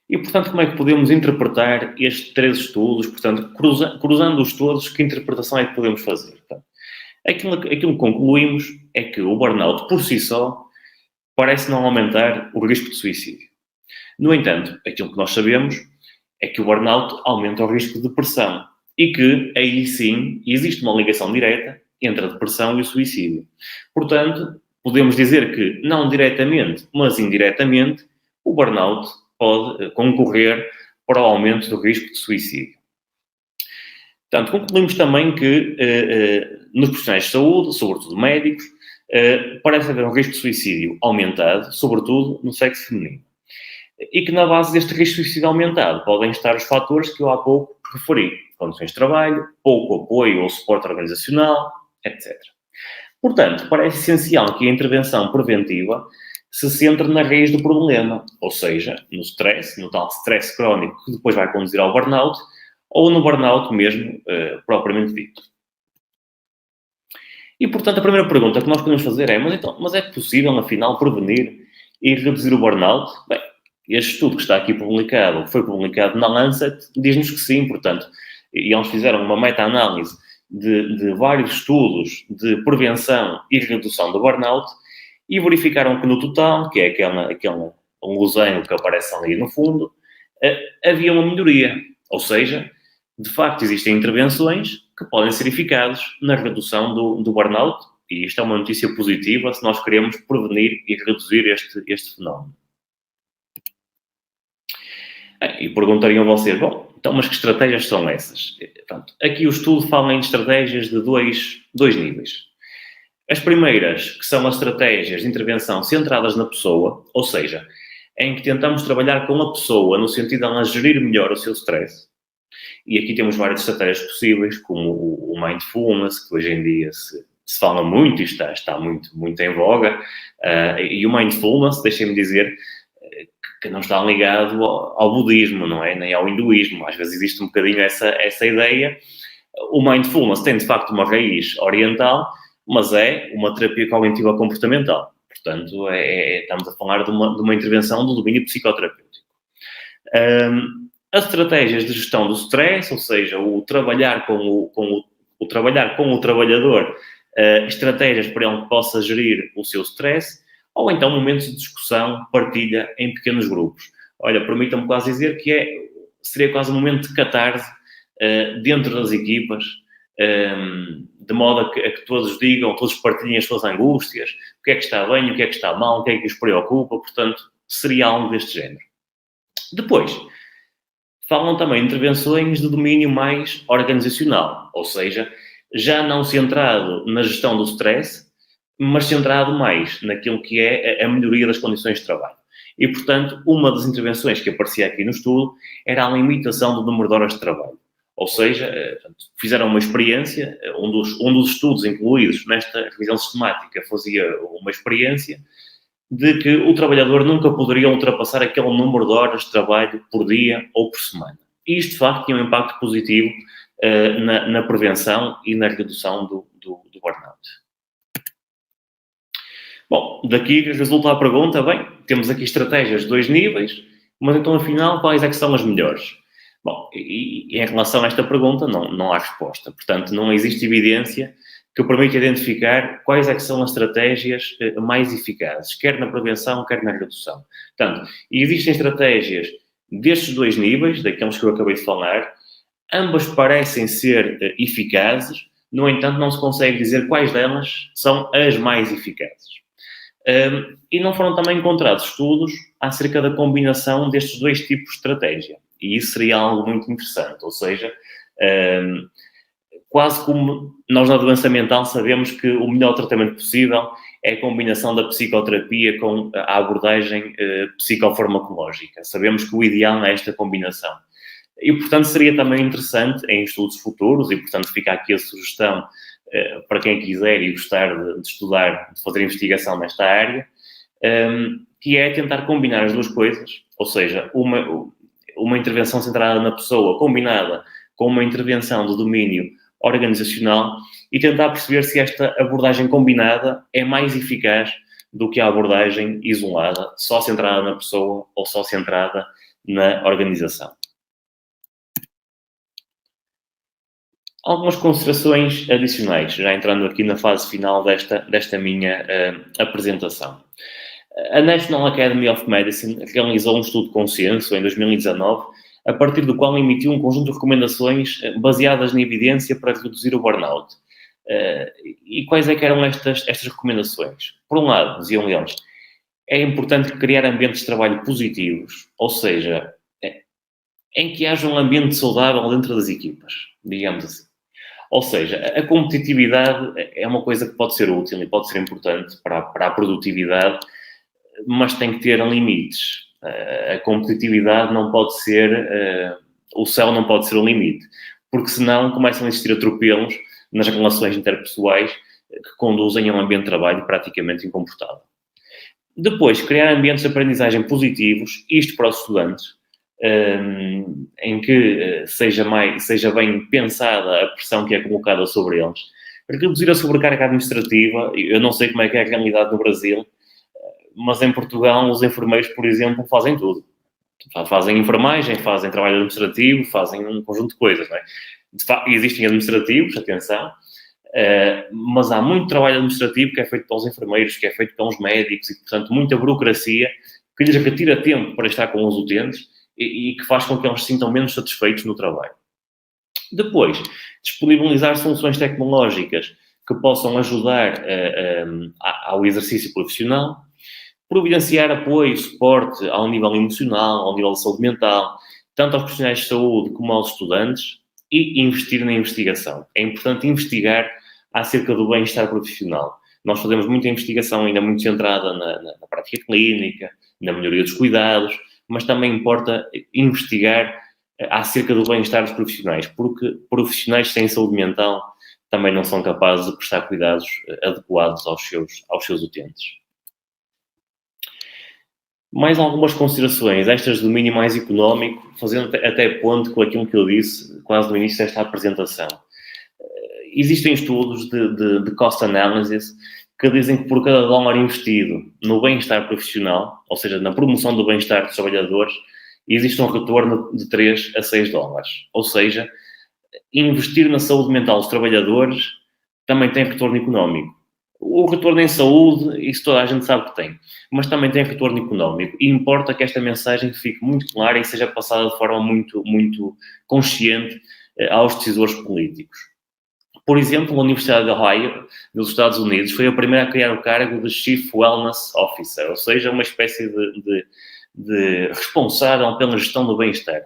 E, portanto, como é que podemos interpretar estes 3 estudos? Portanto, cruzando-os todos, que interpretação é que podemos fazer? Portanto, aquilo que concluímos é que o burnout, por si só, parece não aumentar o risco de suicídio. No entanto, aquilo que nós sabemos é que o burnout aumenta o risco de depressão e que, aí sim, existe uma ligação direta entre a depressão e o suicídio. Portanto, podemos dizer que, não diretamente, mas indiretamente, o burnout pode concorrer para o aumento do risco de suicídio. Portanto, concluímos também que nos profissionais de saúde, sobretudo médicos, parece haver um risco de suicídio aumentado, sobretudo no sexo feminino. E que na base deste risco de suicídio aumentado podem estar os fatores que eu há pouco referi. Condições de trabalho, pouco apoio ou suporte organizacional, etc. Portanto, parece essencial que a intervenção preventiva se centre na raiz do problema, ou seja, no stress, no tal stress crónico que depois vai conduzir ao burnout, ou no burnout mesmo, propriamente dito. E, portanto, a primeira pergunta que nós podemos fazer é, mas é possível, afinal, prevenir e reduzir o burnout? Bem, este estudo que está aqui publicado, que foi publicado na Lancet, diz-nos que sim, portanto, e eles fizeram uma meta-análise de vários estudos de prevenção e redução do burnout e verificaram que no total, que é aquele losango que aparece ali no fundo, havia uma melhoria. Ou seja, de facto existem intervenções que podem ser eficazes na redução do burnout e isto é uma notícia positiva se nós queremos prevenir e reduzir este fenómeno. E perguntariam vocês, bom, então, mas que estratégias são essas? Portanto, aqui o estudo fala em estratégias de dois níveis. As primeiras, que são as estratégias de intervenção centradas na pessoa, ou seja, em que tentamos trabalhar com a pessoa no sentido de ela gerir melhor o seu stress. E aqui temos várias estratégias possíveis, como o mindfulness, que hoje em dia se fala muito e está muito, muito em voga. E o mindfulness, deixem-me dizer, que não está ligado ao budismo, não é? Nem ao hinduísmo. Às vezes existe um bocadinho essa ideia. O mindfulness tem, de facto, uma raiz oriental, mas é uma terapia cognitiva comportamental. Portanto, estamos a falar de uma intervenção do domínio psicoterapêutico. As estratégias de gestão do stress, ou seja, o trabalhar com o trabalhar com o trabalhador estratégias para ele que possa gerir o seu stress, ou então momentos de discussão, partilha em pequenos grupos. Olha, permitam-me quase dizer que seria quase um momento de catarse dentro das equipas, de modo a que todos digam, todos partilhem as suas angústias, o que é que está bem, o que é que está mal, o que é que os preocupa, portanto, seria algo deste género. Depois, falam também de intervenções de domínio mais organizacional, ou seja, já não centrado na gestão do stress, mas centrado mais naquilo que é a melhoria das condições de trabalho. E, portanto, uma das intervenções que aparecia aqui no estudo era a limitação do número de horas de trabalho. Ou seja, fizeram uma experiência, um dos estudos incluídos nesta revisão sistemática fazia uma experiência de que o trabalhador nunca poderia ultrapassar aquele número de horas de trabalho por dia ou por semana. E isto, de facto, tinha um impacto positivo na prevenção e na redução do burnout. Bom, daqui resulta a pergunta, bem, temos aqui estratégias de 2 níveis, mas então, afinal, quais é que são as melhores? Bom, e em relação a esta pergunta, não há resposta. Portanto, não existe evidência que permita identificar quais é que são as estratégias mais eficazes, quer na prevenção, quer na redução. Portanto, existem estratégias destes 2 níveis, daqueles que eu acabei de falar, ambas parecem ser eficazes, no entanto, não se consegue dizer quais delas são as mais eficazes. E não foram também encontrados estudos acerca da combinação destes 2 tipos de estratégia. E isso seria algo muito interessante, ou seja, quase como nós na doença mental sabemos que o melhor tratamento possível é a combinação da psicoterapia com a abordagem psicofarmacológica. Sabemos que o ideal é esta combinação. E, portanto, seria também interessante em estudos futuros, e, portanto, fica aqui a sugestão para quem quiser e gostar de estudar, de fazer investigação nesta área, que é tentar combinar as 2 coisas, ou seja, uma intervenção centrada na pessoa combinada com uma intervenção de domínio organizacional e tentar perceber se esta abordagem combinada é mais eficaz do que a abordagem isolada, só centrada na pessoa ou só centrada na organização. Algumas considerações adicionais, já entrando aqui na fase final desta minha apresentação. A National Academy of Medicine realizou um estudo de consenso em 2019, a partir do qual emitiu um conjunto de recomendações baseadas na evidência para reduzir o burnout. E quais é que eram estas recomendações? Por um lado, diziam eles, é importante criar ambientes de trabalho positivos, ou seja, em que haja um ambiente saudável dentro das equipas, digamos assim. Ou seja, a competitividade é uma coisa que pode ser útil e pode ser importante para a produtividade, mas tem que ter limites. A competitividade não pode ser... o céu não pode ser o limite, porque senão começam a existir atropelos nas relações interpessoais que conduzem a um ambiente de trabalho praticamente incomportável. Depois, criar ambientes de aprendizagem positivos, isto para os estudantes, em que seja bem pensada a pressão que é colocada sobre eles. Reduzir a sobrecarga administrativa, eu não sei como é que é a realidade no Brasil, mas em Portugal os enfermeiros, por exemplo, fazem tudo. Fazem enfermagem, fazem trabalho administrativo, fazem um conjunto de coisas, não é? Existem administrativos, atenção, mas há muito trabalho administrativo que é feito pelos enfermeiros, que é feito pelos médicos e, portanto, muita burocracia que lhes retira tempo para estar com os utentes e que faz com que eles se sintam menos satisfeitos no trabalho. Depois, disponibilizar soluções tecnológicas que possam ajudar ao exercício profissional, providenciar apoio e suporte ao nível emocional, ao nível de saúde mental, tanto aos profissionais de saúde como aos estudantes, e investir na investigação. É importante investigar acerca do bem-estar profissional. Nós fazemos muita investigação ainda muito centrada na prática clínica, na melhoria dos cuidados, mas também importa investigar acerca do bem-estar dos profissionais, porque profissionais sem saúde mental também não são capazes de prestar cuidados adequados aos seus utentes. Mais algumas considerações, estas de domínio mais económico, fazendo até ponto com aquilo que eu disse quase no início desta apresentação. Existem estudos de cost analysis que dizem que por cada dólar investido no bem-estar profissional, ou seja, na promoção do bem-estar dos trabalhadores, existe um retorno de 3 a 6 dólares. Ou seja, investir na saúde mental dos trabalhadores também tem retorno económico. O retorno em saúde, isso toda a gente sabe que tem, mas também tem retorno económico. E importa que esta mensagem fique muito clara e seja passada de forma muito, muito consciente aos decisores políticos. Por exemplo, a Universidade de Ohio, nos Estados Unidos, foi a primeira a criar o cargo de Chief Wellness Officer, ou seja, uma espécie de responsável pela gestão do bem-estar.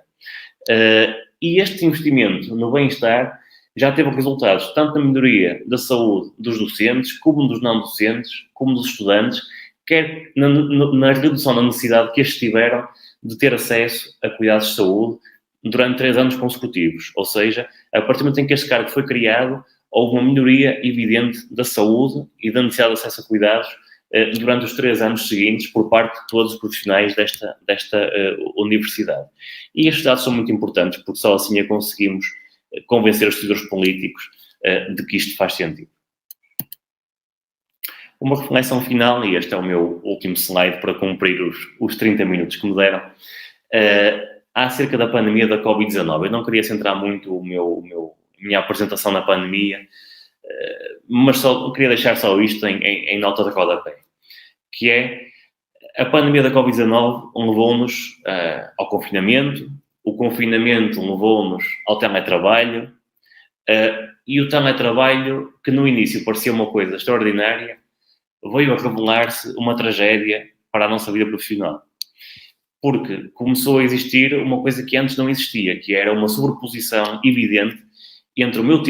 E este investimento no bem-estar já teve resultados tanto na melhoria da saúde dos docentes, como dos não docentes, como dos estudantes, quer na redução da necessidade que estes tiveram de ter acesso a cuidados de saúde durante 3 anos consecutivos. Ou seja, a partir do momento em que este cargo foi criado, houve uma melhoria evidente da saúde e da necessidade de acesso a cuidados durante os 3 anos seguintes por parte de todos os profissionais desta universidade. E estes dados são muito importantes, porque só assim a conseguimos convencer os decisores políticos de que isto faz sentido. Uma reflexão final, e este é o meu último slide para cumprir os 30 minutos que me deram, acerca da pandemia da Covid-19. Eu não queria centrar muito minha apresentação na pandemia, mas só queria deixar só isto em nota de rodapé, que é a pandemia da Covid-19 levou-nos ao confinamento, o confinamento levou-nos ao teletrabalho, e o teletrabalho, que no início parecia uma coisa extraordinária, veio a revelar-se uma tragédia para a nossa vida profissional. Porque começou a existir uma coisa que antes não existia, que era uma sobreposição evidente entre o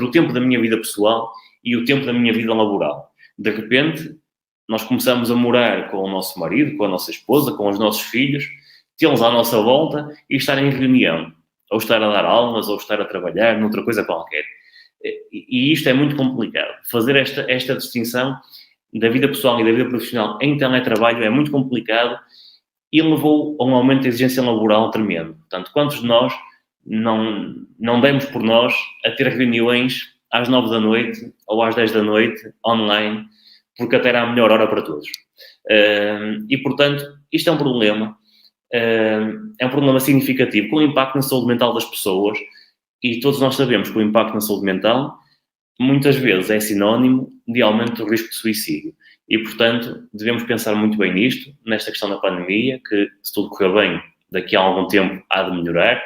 tempo da minha vida pessoal e o tempo da minha vida laboral. De repente, nós começamos a morar com o nosso marido, com a nossa esposa, com os nossos filhos, tê-los à nossa volta e estar em reunião, ou estar a dar aulas, ou estar a trabalhar noutra coisa qualquer. E isto é muito complicado. Fazer esta distinção da vida pessoal e da vida profissional em teletrabalho é muito complicado e levou a um aumento de exigência laboral tremendo. Portanto, quantos de nós não demos por nós a ter reuniões às 9 da noite ou às 10 da noite, online, porque até era a melhor hora para todos. E, portanto, isto é um problema. É um problema significativo, com impacto na saúde mental das pessoas, e todos nós sabemos que o impacto na saúde mental muitas vezes é sinónimo de aumento do risco de suicídio. E, portanto, devemos pensar muito bem nisto, nesta questão da pandemia, que, se tudo correr bem, daqui a algum tempo há de melhorar,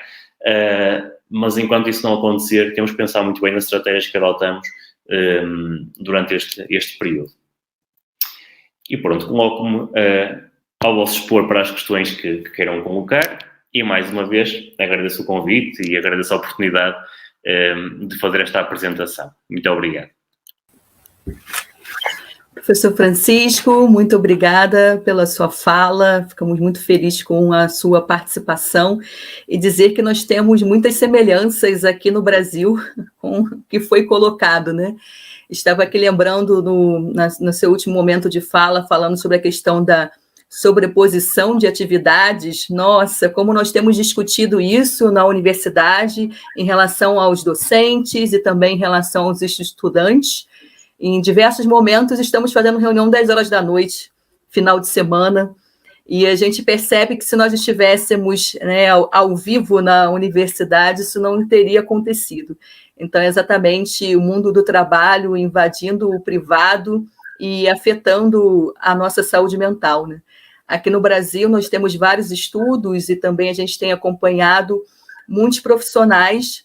mas enquanto isso não acontecer, temos que pensar muito bem nas estratégias que adotamos durante este período. E pronto, coloco-me ao vosso expor para as questões que queiram colocar, e mais uma vez agradeço o convite e agradeço a oportunidade de fazer esta apresentação. Muito obrigado. Professor Francisco, muito obrigada pela sua fala, ficamos muito felizes com a sua participação e dizer que nós temos muitas semelhanças aqui no Brasil com o que foi colocado, né? Estava aqui lembrando no seu último momento de fala, falando sobre a questão da sobreposição de atividades. Nossa, como nós temos discutido isso na universidade em relação aos docentes e também em relação aos estudantes. Em diversos momentos, estamos fazendo reunião 10 horas da noite, final de semana, e a gente percebe que se nós estivéssemos, né, ao vivo na universidade, isso não teria acontecido. Então, é exatamente o mundo do trabalho invadindo o privado e afetando a nossa saúde mental, né? Aqui no Brasil, nós temos vários estudos e também a gente tem acompanhado muitos profissionais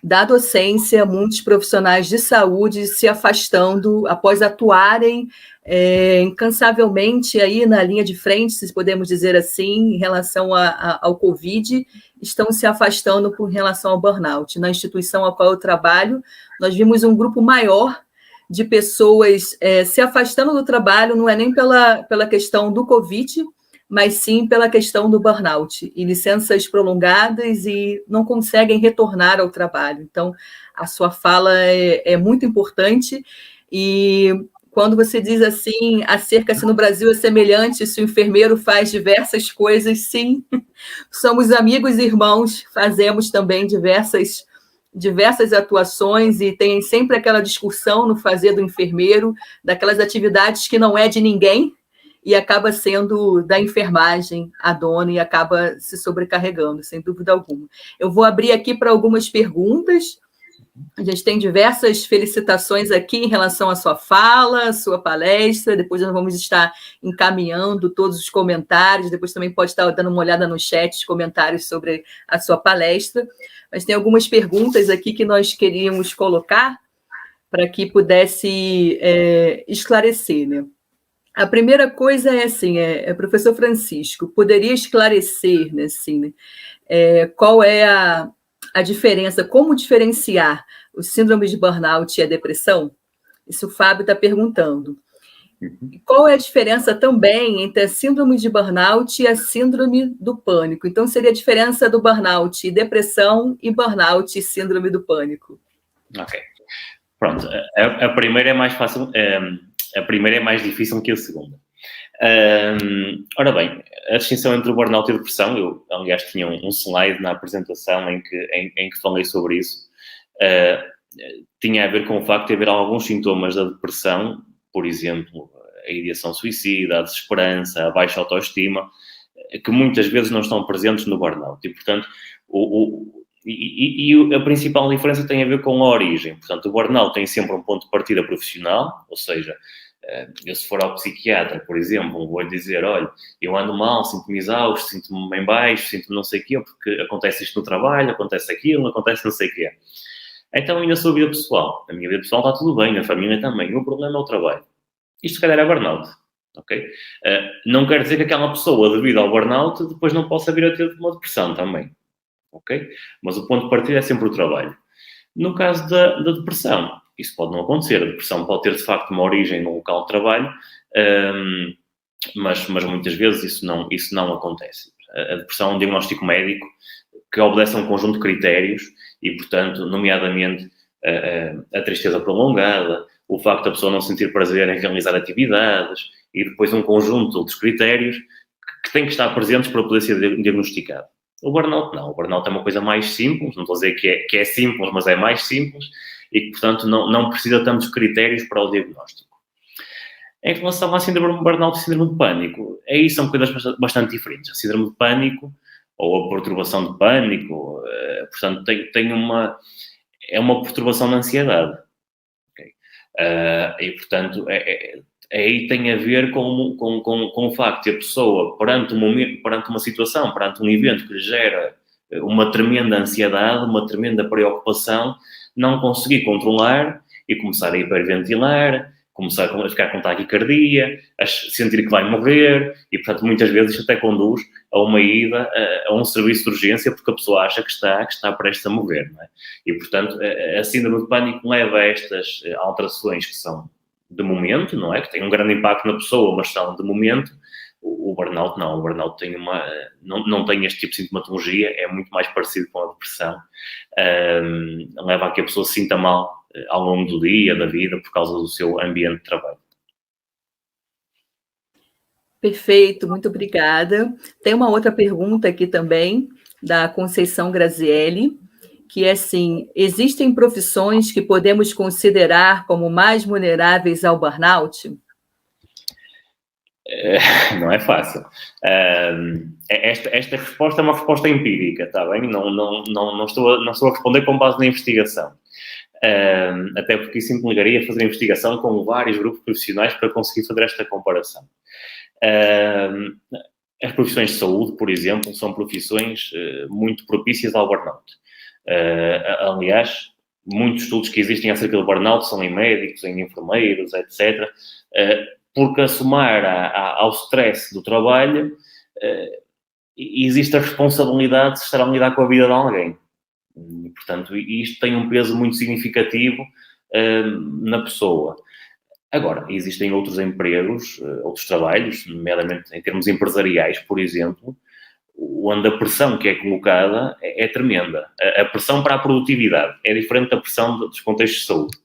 da docência, muitos profissionais de saúde se afastando após atuarem incansavelmente aí na linha de frente, se podemos dizer assim, em relação ao Covid, estão se afastando com relação ao burnout. Na instituição a qual eu trabalho, nós vimos um grupo maior de pessoas se afastando do trabalho, não é nem pela questão do Covid, mas sim pela questão do burnout, e licenças prolongadas e não conseguem retornar ao trabalho. Então, a sua fala é muito importante, e quando você diz assim, acerca se no Brasil é semelhante, se o enfermeiro faz diversas coisas, sim, somos amigos e irmãos, fazemos também diversas atuações, e tem sempre aquela discussão no fazer do enfermeiro, daquelas atividades que não é de ninguém, e acaba sendo da enfermagem a dona e acaba se sobrecarregando, sem dúvida alguma. Eu vou abrir aqui para algumas perguntas. A gente tem diversas felicitações aqui em relação à sua fala, à sua palestra. Depois nós vamos estar encaminhando todos os comentários. Depois também pode estar dando uma olhada no chat, os comentários sobre a sua palestra. Mas tem algumas perguntas aqui que nós queríamos colocar para que pudesse esclarecer, né? A primeira coisa é assim, professor Francisco, poderia esclarecer, né, assim, né, qual é a diferença, como diferenciar o síndrome de burnout e a depressão? Isso o Fábio está perguntando. Qual é a diferença também entre a síndrome de burnout e a síndrome do pânico? Então, seria a diferença do burnout e depressão e burnout e síndrome do pânico. Ok. Pronto. A primeira é mais fácil, a primeira é mais difícil que a segunda. Ora bem, a distinção entre o burnout e a depressão, eu, aliás, tinha um slide na apresentação em que falei sobre isso, tinha a ver com o facto de haver alguns sintomas da depressão, por exemplo, a ideação suicida, a desesperança, a baixa autoestima, que muitas vezes não estão presentes no burnout. E, portanto, a principal diferença tem a ver com a origem. Portanto, o burnout tem sempre um ponto de partida profissional, ou seja, eu se for ao psiquiatra, por exemplo, vou-lhe dizer, olha, eu ando mal, sinto-me exausto, sinto-me bem baixo, sinto-me não sei o quê, porque acontece isto no trabalho, acontece aquilo, acontece não sei o quê. Então, e na sua vida pessoal? Na minha vida pessoal está tudo bem, na família também. O meu problema é o trabalho. Isto, se calhar, é burnout. Ok? Não quer dizer que aquela pessoa, devido ao burnout, depois não possa vir a ter uma depressão também. Ok? Mas o ponto de partida é sempre o trabalho. No caso da depressão, isso pode não acontecer. A depressão pode ter, de facto, uma origem no local de trabalho, mas muitas vezes isso não acontece. A depressão é um diagnóstico médico que obedece a um conjunto de critérios e, portanto, nomeadamente a tristeza prolongada, o facto da pessoa não sentir prazer em realizar atividades e depois um conjunto de outros critérios que têm que estar presentes para poder ser diagnosticado. O burnout não. O burnout é uma coisa mais simples, não estou a dizer que é simples, mas é mais simples e que, portanto, não precisa tantos critérios para o diagnóstico. Em relação à síndrome de burnout e síndrome de pânico, aí são coisas bastante diferentes. A síndrome de pânico ou a perturbação de pânico, portanto, é uma perturbação de ansiedade. Okay? E, portanto, aí tem a ver com o facto de a pessoa, perante uma situação, perante um evento que lhe gera uma tremenda ansiedade, uma tremenda preocupação, não conseguir controlar e começar a hiperventilar, começar a ficar com taquicardia, a sentir que vai morrer e, portanto, muitas vezes isto até conduz a uma ida a um serviço de urgência porque a pessoa acha que está prestes a morrer, não é? E, portanto, a síndrome de pânico leva a estas alterações que são de momento, não é? Que têm um grande impacto na pessoa, mas são de momento. O burnout não. O burnout não tem este tipo de sintomatologia, é muito mais parecido com a depressão. Leva a que a pessoa se sinta mal ao longo do dia, da vida, por causa do seu ambiente de trabalho. Perfeito, muito obrigada. Tem uma outra pergunta aqui também, da Conceição Grazielli, que é assim, existem profissões que podemos considerar como mais vulneráveis ao burnout? Não é fácil. Esta resposta é uma resposta empírica, está bem? Não estou a responder com base na investigação. Até porque isso implicaria fazer investigação com vários grupos profissionais para conseguir fazer esta comparação. As profissões de saúde, por exemplo, são profissões muito propícias ao burnout. Aliás, muitos estudos que existem acerca do burnout são em médicos, em enfermeiros, etc., porque a somar ao stress do trabalho existe a responsabilidade de estar a lidar com a vida de alguém. E, portanto, isto tem um peso muito significativo na pessoa. Agora, existem outros empregos, outros trabalhos, nomeadamente em termos empresariais, por exemplo, onde a pressão que é colocada é tremenda. A pressão para a produtividade é diferente da pressão dos contextos de saúde,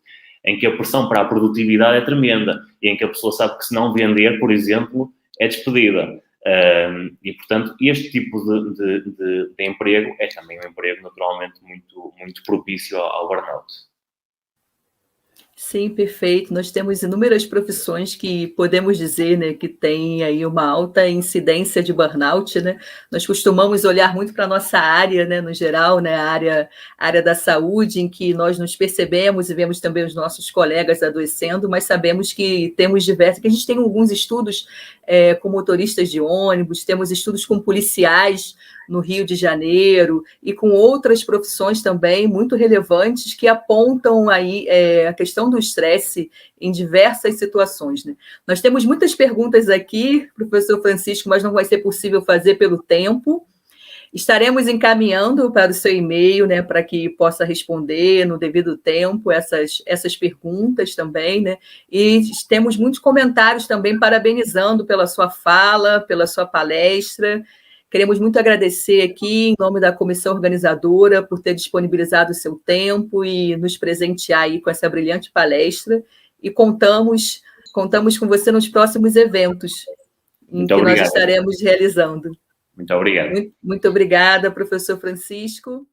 em que a pressão para a produtividade é tremenda e em que a pessoa sabe que se não vender, por exemplo, é despedida. E, portanto, este tipo de emprego é também um emprego naturalmente muito, muito propício ao burnout. Sim, perfeito. Nós temos inúmeras profissões que podemos dizer, né, que tem aí uma alta incidência de burnout, né? Nós costumamos olhar muito para a nossa área, né, no geral, né, a área da saúde, em que nós nos percebemos e vemos também os nossos colegas adoecendo, mas sabemos que temos diversos, que a gente tem alguns estudos com motoristas de ônibus, temos estudos com policiais no Rio de Janeiro e com outras profissões também muito relevantes que apontam aí a questão do estresse em diversas situações, né? Nós temos muitas perguntas aqui, professor Francisco, mas não vai ser possível fazer pelo tempo. Estaremos encaminhando para o seu e-mail, né, para que possa responder no devido tempo essas perguntas também, né? E temos muitos comentários também parabenizando pela sua fala, pela sua palestra. Queremos muito agradecer aqui, em nome da comissão organizadora, por ter disponibilizado o seu tempo e nos presentear aí com essa brilhante palestra. E contamos com você nos próximos eventos em que nós estaremos realizando. Muito obrigado. Muito obrigada, professor Francisco.